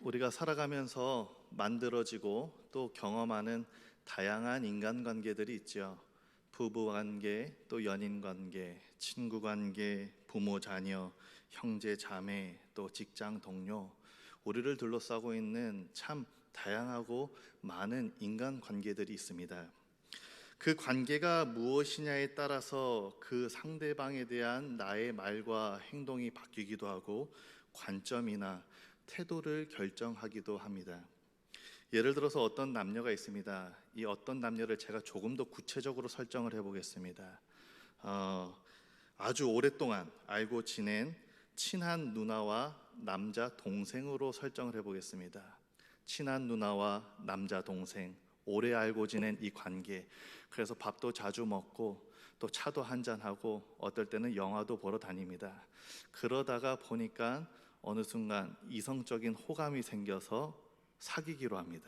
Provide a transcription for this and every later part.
우리가 살아가면서 만들어지고 또 경험하는 다양한 인간관계들이 있죠. 부부관계, 또 연인관계, 친구관계, 부모 자녀, 형제 자매, 또 직장 동료, 우리를 둘러싸고 있는 참 다양하고 많은 인간관계들이 있습니다. 그 관계가 무엇이냐에 따라서 그 상대방에 대한 나의 말과 행동이 바뀌기도 하고 관점이나 태도를 결정하기도 합니다. 예를 들어서 어떤 남녀가 있습니다. 이 어떤 남녀를 제가 조금 더 구체적으로 설정을 해보겠습니다. 아주 오랫동안 알고 지낸 친한 누나와 남자 동생으로 설정을 해보겠습니다. 친한 누나와 남자 동생, 오래 알고 지낸 이 관계. 그래서 밥도 자주 먹고 또 차도 한잔하고 어떨 때는 영화도 보러 다닙니다. 그러다가 보니까 어느 순간 이성적인 호감이 생겨서 사귀기로 합니다.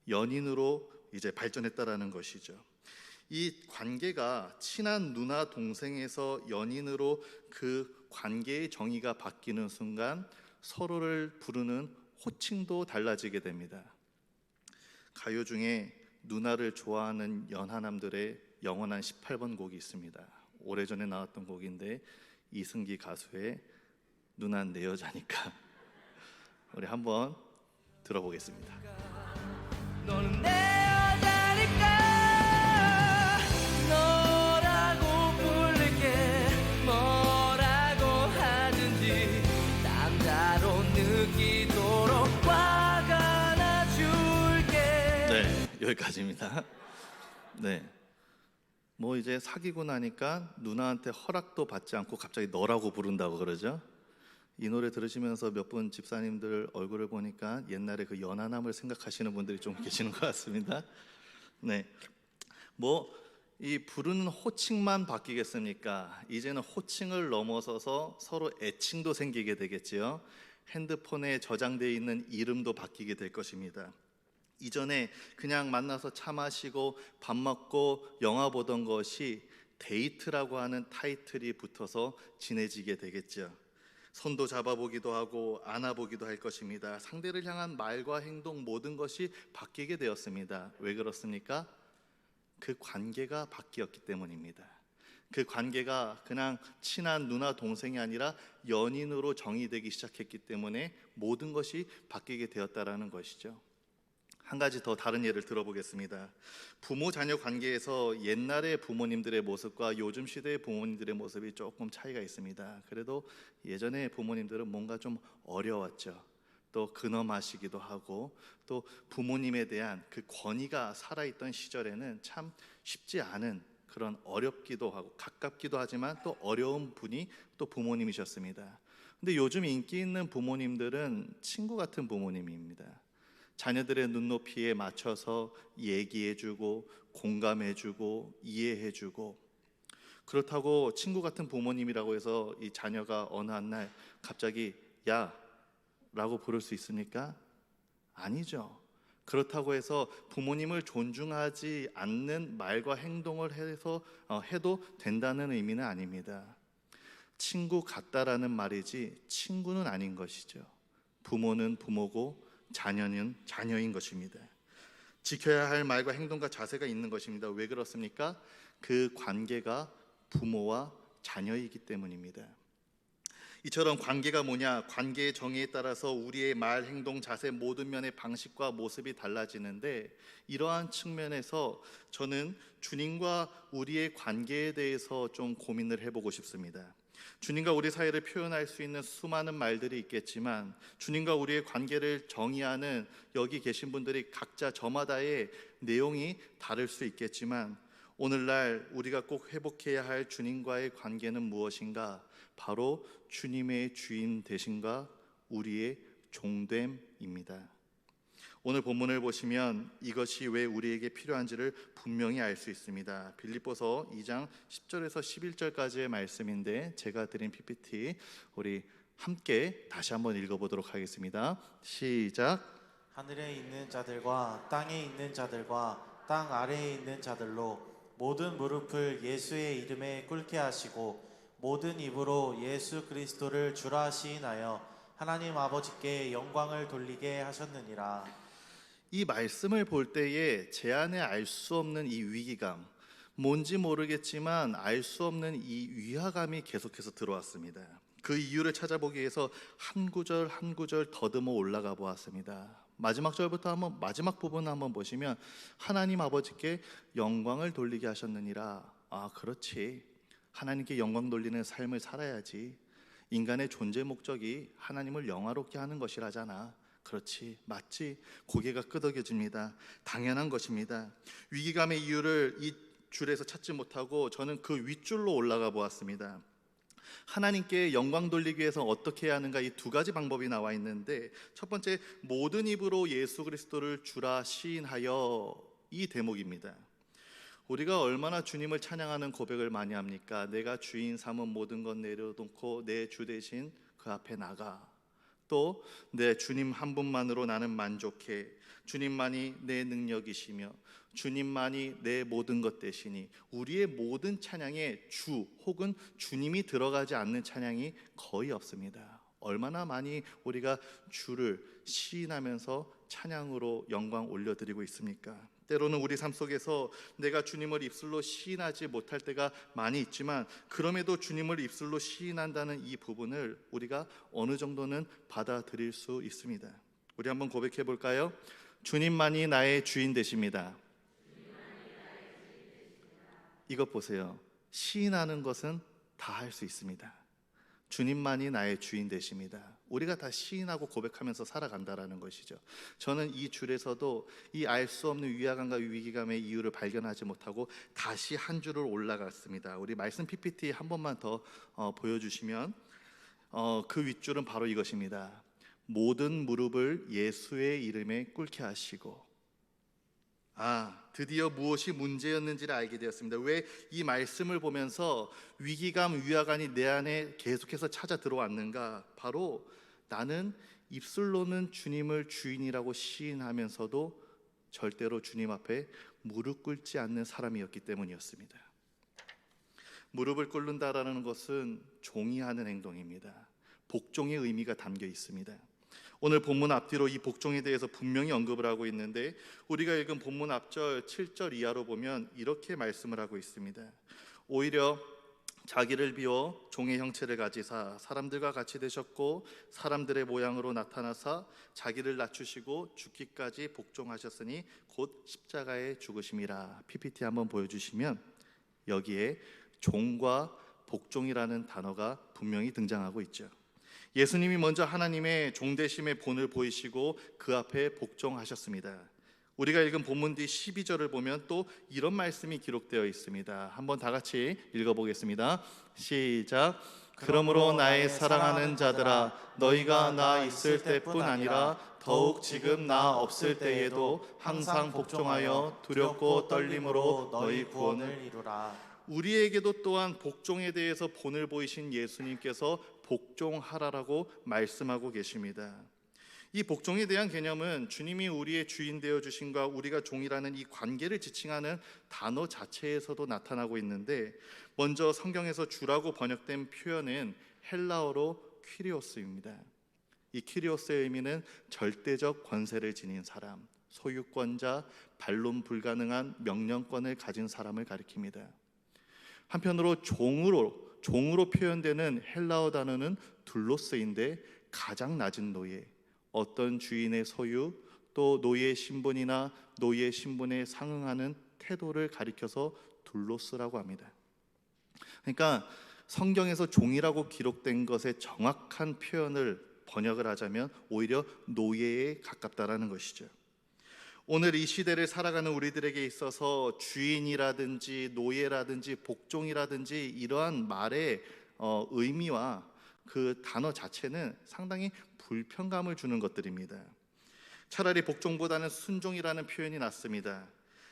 연인으로 이제 발전했다라는 것이죠. 이 관계가 친한 누나 동생에서 연인으로 그 관계의 정의가 바뀌는 순간 서로를 부르는 호칭도 달라지게 됩니다. 가요 중에 누나를 좋아하는 연하남들의 영원한 18번 곡이 있습니다. 오래전에 나왔던 곡인데 이승기 가수의 누난 내 여자니까 우리 한번 들어보겠습니다. 너는 내 여자니까 너라고 부를게. 뭐라고 하든지 남자로 느끼도록 화가 나줄게. 네, 여기까지입니다. 네, 뭐 이제 사귀고 나니까 누나한테 허락도 받지 않고 갑자기 너라고 부른다고 그러죠. 이 노래 들으시면서 몇 분 집사님들 얼굴을 보니까 옛날에 그 연하남을 생각하시는 분들이 좀 계시는 것 같습니다. 네, 뭐 이 부르는 호칭만 바뀌겠습니까? 이제는 호칭을 넘어서서 서로 애칭도 생기게 되겠지요. 핸드폰에 저장되어 있는 이름도 바뀌게 될 것입니다. 이전에 그냥 만나서 차 마시고 밥 먹고 영화 보던 것이 데이트라고 하는 타이틀이 붙어서 친해지게 되겠죠. 손도 잡아보기도 하고 안아보기도 할 것입니다. 상대를 향한 말과 행동 모든 것이 바뀌게 되었습니다. 왜 그렇습니까? 그 관계가 바뀌었기 때문입니다. 그 관계가 그냥 친한 누나 동생이 아니라 연인으로 정의되기 시작했기 때문에 모든 것이 바뀌게 되었다라는 것이죠. 한 가지 더 다른 예를 들어보겠습니다. 부모 자녀 관계에서 옛날의 부모님들의 모습과 요즘 시대의 부모님들의 모습이 조금 차이가 있습니다. 그래도 예전에 부모님들은 뭔가 좀 어려웠죠. 또 근엄하시기도 하고 또 부모님에 대한 그 권위가 살아있던 시절에는 참 쉽지 않은 그런 어렵기도 하고 가깝기도 하지만 또 어려운 분이 또 부모님이셨습니다. 근데 요즘 인기 있는 부모님들은 친구 같은 부모님입니다. 자녀들의 눈높이에 맞춰서 얘기해주고 공감해주고 이해해주고, 그렇다고 친구 같은 부모님이라고 해서 이 자녀가 어느 한 날 갑자기 야 라고 부를 수 있습니까? 아니죠. 그렇다고 해서 부모님을 존중하지 않는 말과 행동을 해도 된다는 의미는 아닙니다. 친구 같다라는 말이지 친구는 아닌 것이죠. 부모는 부모고 자녀는 자녀인 것입니다. 지켜야 할 말과 행동과 자세가 있는 것입니다. 왜 그렇습니까? 그 관계가 부모와 자녀이기 때문입니다. 이처럼 관계가 뭐냐? 관계의 정의에 따라서 우리의 말, 행동, 자세 모든 면의 방식과 모습이 달라지는데, 이러한 측면에서 저는 주님과 우리의 관계에 대해서 좀 고민을 해보고 싶습니다. 주님과 우리 사이를 표현할 수 있는 수많은 말들이 있겠지만 주님과 우리의 관계를 정의하는 여기 계신 분들이 각자 저마다의 내용이 다를 수 있겠지만 오늘날 우리가 꼭 회복해야 할 주님과의 관계는 무엇인가? 바로 주님의 주인 되심과 우리의 종됨입니다. 오늘 본문을 보시면 이것이 왜 우리에게 필요한지를 분명히 알 수 있습니다. 빌립보서 2장 10절에서 11절까지의 말씀인데 제가 드린 PPT 우리 함께 다시 한번 읽어보도록 하겠습니다. 시작. 하늘에 있는 자들과 땅에 있는 자들과 땅 아래에 있는 자들로 모든 무릎을 예수의 이름에 꿇게 하시고 모든 입으로 예수 그리스도를 주라 시인하여 하나님 아버지께 영광을 돌리게 하셨느니라. 이 말씀을 볼 때에 제 안에 알 수 없는 이 위기감, 뭔지 모르겠지만 알 수 없는 이 위화감이 계속해서 들어왔습니다. 그 이유를 찾아보기 위해서 한 구절 한 구절 더듬어 올라가 보았습니다. 마지막 절부터 마지막 부분 한번 보시면 하나님 아버지께 영광을 돌리게 하셨느니라. 아, 그렇지. 하나님께 영광 돌리는 삶을 살아야지. 인간의 존재 목적이 하나님을 영화롭게 하는 것이라잖아. 그렇지, 맞지. 고개가 끄덕여집니다. 당연한 것입니다. 위기감의 이유를 이 줄에서 찾지 못하고 저는 그 윗줄로 올라가 보았습니다. 하나님께 영광 돌리기 위해서 어떻게 해야 하는가, 이 두 가지 방법이 나와 있는데, 첫 번째, 모든 입으로 예수 그리스도를 주라 시인하여, 이 대목입니다. 우리가 얼마나 주님을 찬양하는 고백을 많이 합니까? 내가 주인 삼은 모든 것 내려놓고 내 주 대신 그 앞에 나가. 또 내 주님 한 분만으로 나는 만족해. 주님만이 내 능력이시며 주님만이 내 모든 것 되시니. 우리의 모든 찬양에 주 혹은 주님이 들어가지 않는 찬양이 거의 없습니다. 얼마나 많이 우리가 주를 시인하면서 찬양으로 영광 올려드리고 있습니까? 때로는 우리 삶 속에서 내가 주님을 입술로 시인하지 못할 때가 많이 있지만, 그럼에도 주님을 입술로 시인한다는 이 부분을 우리가 어느 정도는 받아들일 수 있습니다. 우리 한번 고백해 볼까요? 주님만이 나의 주인 되십니다. 이것 보세요. 시인하는 것은 다 할 수 있습니다. 주님만이 나의 주인 되십니다. 우리가 다 시인하고 고백하면서 살아간다라는 것이죠. 저는 이 줄에서도 이 알 수 없는 위화감과 위기감의 이유를 발견하지 못하고 다시 한 줄을 올라갔습니다. 우리 말씀 PPT 한 번만 더 보여주시면 그 윗줄은 바로 이것입니다. 모든 무릎을 예수의 이름에 꿇게 하시고. 드디어 무엇이 문제였는지를 알게 되었습니다. 왜 이 말씀을 보면서 위기감, 위화감이 내 안에 계속해서 찾아 들어왔는가? 바로 나는 입술로는 주님을 주인이라고 시인하면서도 절대로 주님 앞에 무릎 꿇지 않는 사람이었기 때문이었습니다. 무릎을 꿇는다라는 것은 종이 하는 행동입니다. 복종의 의미가 담겨 있습니다. 오늘 본문 앞뒤로 이 복종에 대해서 분명히 언급을 하고 있는데, 우리가 읽은 본문 앞절 7절 이하로 보면 이렇게 말씀을 하고 있습니다. 오히려 자기를 비워 종의 형체를 가지사 사람들과 같이 되셨고 사람들의 모양으로 나타나사 자기를 낮추시고 죽기까지 복종하셨으니 곧 십자가에 죽으심이라. PPT 한번 보여주시면 여기에 종과 복종이라는 단어가 분명히 등장하고 있죠. 예수님이 먼저 하나님의 종되심의 본을 보이시고 그 앞에 복종하셨습니다. 우리가 읽은 본문 뒤 12절을 보면 또 이런 말씀이 기록되어 있습니다. 한번 다 같이 읽어보겠습니다. 시작. 그러므로 나의 사랑하는 자들아, 너희가 나 있을 때뿐 아니라 더욱 지금 나 없을 때에도 항상 복종하여 두렵고 떨림으로 너희 구원을 이루라. 우리에게도 또한 복종에 대해서 본을 보이신 예수님께서 복종하라라고 말씀하고 계십니다. 이 복종에 대한 개념은 주님이 우리의 주인 되어 주신과 우리가 종이라는 이 관계를 지칭하는 단어 자체에서도 나타나고 있는데, 먼저 성경에서 주라고 번역된 표현은 헬라어로 퀴리오스입니다. 이 퀴리오스의 의미는 절대적 권세를 지닌 사람, 소유권자, 반론 불가능한 명령권을 가진 사람을 가리킵니다. 한편으로 종으로 표현되는 헬라어 단어는 둘로스인데, 가장 낮은 노예, 어떤 주인의 소유, 또 노예 신분이나 노예 신분에 상응하는 태도를 가리켜서 둘로스라고 합니다. 그러니까 성경에서 종이라고 기록된 것의 정확한 표현을 번역을 하자면 오히려 노예에 가깝다라는 것이죠. 오늘 이 시대를 살아가는 우리들에게 있어서 주인이라든지 노예라든지 복종이라든지 이러한 말의 의미와 그 단어 자체는 상당히 불편감을 주는 것들입니다. 차라리 복종보다는 순종이라는 표현이 낫습니다.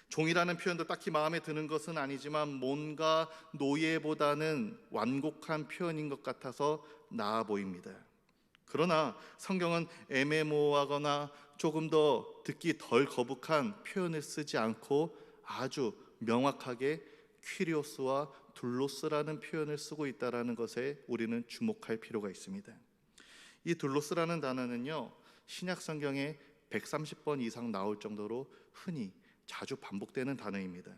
종이라는 표현도 딱히 마음에 드는 것은 아니지만 뭔가 노예보다는 완곡한 표현인 것 같아서 나아 보입니다. 그러나 성경은 애매모호하거나 조금 더 듣기 덜 거북한 표현을 쓰지 않고 아주 명확하게 퀴리오스와 둘로스라는 표현을 쓰고 있다는 것에 우리는 주목할 필요가 있습니다. 이 둘로스라는 단어는요, 신약 성경에 130번 이상 나올 정도로 흔히 자주 반복되는 단어입니다.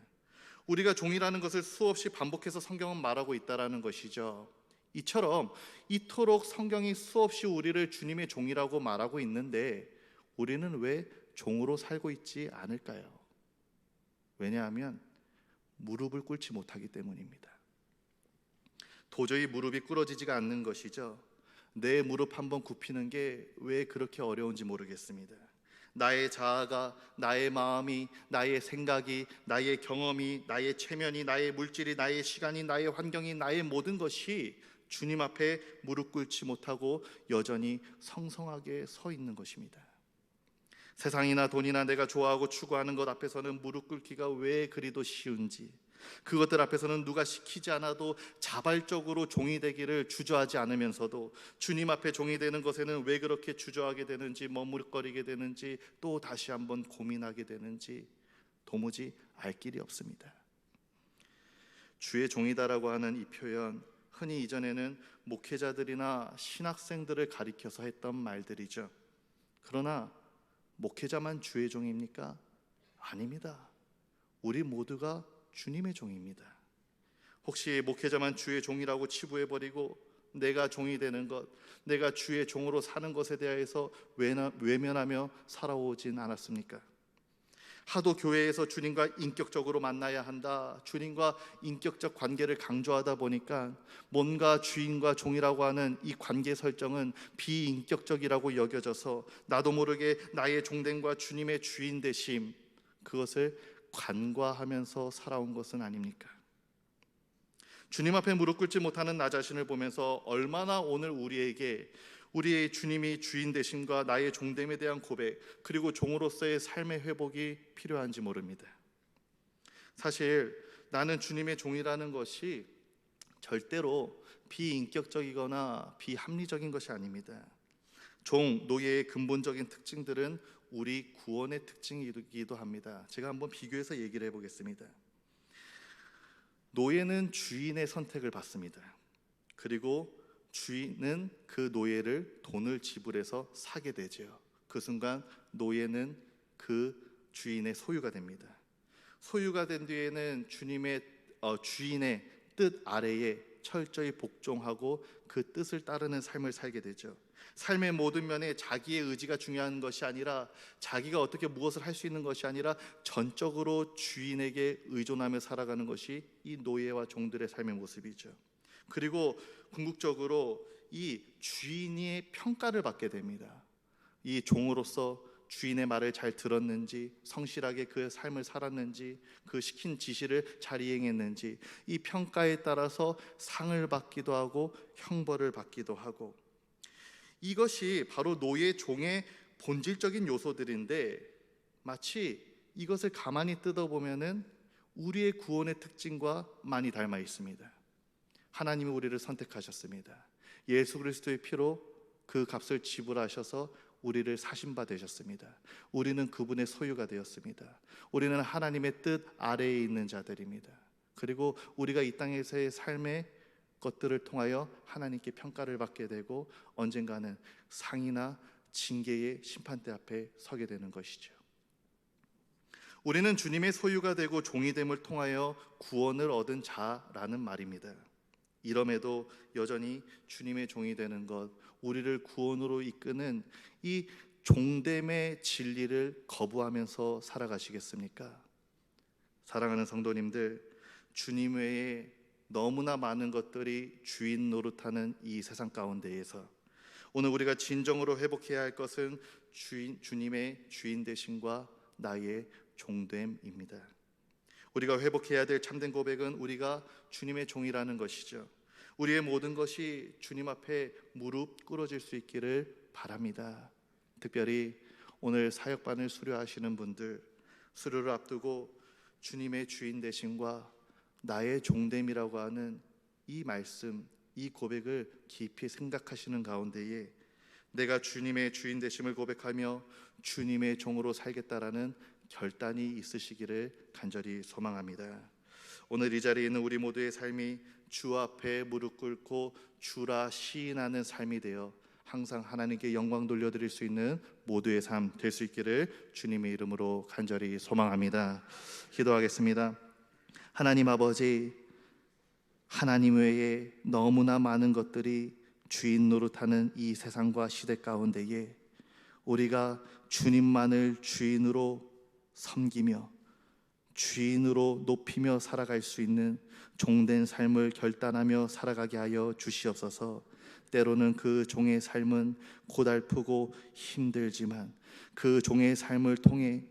우리가 종이라는 것을 수없이 반복해서 성경은 말하고 있다라는 것이죠. 이처럼 이토록 성경이 수없이 우리를 주님의 종이라고 말하고 있는데 우리는 왜 종으로 살고 있지 않을까요? 왜냐하면 무릎을 꿇지 못하기 때문입니다. 도저히 무릎이 꿇어지지가 않는 것이죠. 내 무릎 한번 굽히는 게 왜 그렇게 어려운지 모르겠습니다. 나의 자아가, 나의 마음이, 나의 생각이, 나의 경험이, 나의 체면이, 나의 물질이, 나의 시간이, 나의 환경이, 나의 모든 것이 주님 앞에 무릎 꿇지 못하고 여전히 성성하게 서 있는 것입니다. 세상이나 돈이나 내가 좋아하고 추구하는 것 앞에서는 무릎 꿇기가 왜 그리도 쉬운지, 그것들 앞에서는 누가 시키지 않아도 자발적으로 종이 되기를 주저하지 않으면서도 주님 앞에 종이 되는 것에는 왜 그렇게 주저하게 되는지, 머뭇거리게 되는지, 또 다시 한번 고민하게 되는지 도무지 알 길이 없습니다. 주의 종이다라고 하는 이 표현, 흔히 이전에는 목회자들이나 신학생들을 가리켜서 했던 말들이죠. 그러나 목회자만 주의 종입니까? 아닙니다. 우리 모두가 주님의 종입니다. 혹시 목회자만 주의 종이라고 치부해버리고 내가 종이 되는 것, 내가 주의 종으로 사는 것에 대해서 외면하며 살아오진 않았습니까? 하도 교회에서 주님과 인격적으로 만나야 한다, 주님과 인격적 관계를 강조하다 보니까 뭔가 주인과 종이라고 하는 이 관계 설정은 비인격적이라고 여겨져서 나도 모르게 나의 종됨과 주님의 주인 되심, 그것을 간과하면서 살아온 것은 아닙니까? 주님 앞에 무릎 꿇지 못하는 나 자신을 보면서 얼마나 오늘 우리에게 우리의 주님이 주인 되심과 나의 종됨에 대한 고백, 그리고 종으로서의 삶의 회복이 필요한지 모릅니다. 사실 나는 주님의 종이라는 것이 절대로 비인격적이거나 비합리적인 것이 아닙니다. 종, 노예의 근본적인 특징들은 우리 구원의 특징이기도 합니다. 제가 한번 비교해서 얘기를 해보겠습니다. 노예는 주인의 선택을 받습니다. 그리고 주인은 그 노예를 돈을 지불해서 사게 되죠. 그 순간 노예는 그 주인의 소유가 됩니다. 소유가 된 뒤에는 주인의 뜻 아래에 철저히 복종하고 그 뜻을 따르는 삶을 살게 되죠. 삶의 모든 면에 자기의 의지가 중요한 것이 아니라, 자기가 어떻게 무엇을 할 수 있는 것이 아니라 전적으로 주인에게 의존하며 살아가는 것이 이 노예와 종들의 삶의 모습이죠. 그리고 궁극적으로 이 주인의 평가를 받게 됩니다. 이 종으로서 주인의 말을 잘 들었는지, 성실하게 그 삶을 살았는지, 그 시킨 지시를 잘 이행했는지, 이 평가에 따라서 상을 받기도 하고 형벌을 받기도 하고, 이것이 바로 노예 종의 본질적인 요소들인데, 마치 이것을 가만히 뜯어보면은 우리의 구원의 특징과 많이 닮아 있습니다. 하나님이 우리를 선택하셨습니다. 예수 그리스도의 피로 그 값을 지불하셔서 우리를 사신 바 되셨습니다. 우리는 그분의 소유가 되었습니다. 우리는 하나님의 뜻 아래에 있는 자들입니다. 그리고 우리가 이 땅에서의 삶의 것들을 통하여 하나님께 평가를 받게 되고 언젠가는 상이나 징계의 심판대 앞에 서게 되는 것이죠. 우리는 주님의 소유가 되고 종이 됨을 통하여 구원을 얻은 자라는 말입니다. 이럼에도 여전히 주님의 종이 되는 것, 우리를 구원으로 이끄는 이 종됨의 진리를 거부하면서 살아가시겠습니까? 사랑하는 성도님들, 주님 외에 너무나 많은 것들이 주인 노릇하는 이 세상 가운데에서 오늘 우리가 진정으로 회복해야 할 것은 주님의 주인 되심과 나의 종됨입니다. 우리가 회복해야 될 참된 고백은 우리가 주님의 종이라는 것이죠. 우리의 모든 것이 주님 앞에 무릎 꿇어질 수 있기를 바랍니다. 특별히 오늘 사역반을 수료하시는 분들, 수료를 앞두고 주님의 주인 되심과 나의 종됨이라고 하는 이 말씀, 이 고백을 깊이 생각하시는 가운데에 내가 주님의 주인 되심을 고백하며 주님의 종으로 살겠다라는 결단이 있으시기를 간절히 소망합니다. 오늘 이 자리에 있는 우리 모두의 삶이 주 앞에 무릎 꿇고 주라 시인하는 삶이 되어 항상 하나님께 영광 돌려드릴 수 있는 모두의 삶 될 수 있기를 주님의 이름으로 간절히 소망합니다. 기도하겠습니다. 하나님 아버지, 하나님 외에 너무나 많은 것들이 주인 노릇하는 이 세상과 시대 가운데에 우리가 주님만을 주인으로 섬기며 주인으로 높이며 살아갈 수 있는 종된 삶을 결단하며 살아가게 하여 주시옵소서. 때로는 그 종의 삶은 고달프고 힘들지만 그 종의 삶을 통해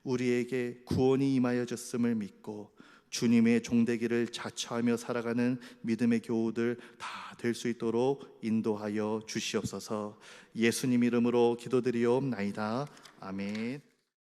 우리에게 구원이 임하여졌음을 믿고 주님의 종되기를 자처하며 살아가는 믿음의 교우들 다 될 수 있도록 인도하여 주시옵소서. 예수님 이름으로 기도드리옵나이다. 아멘.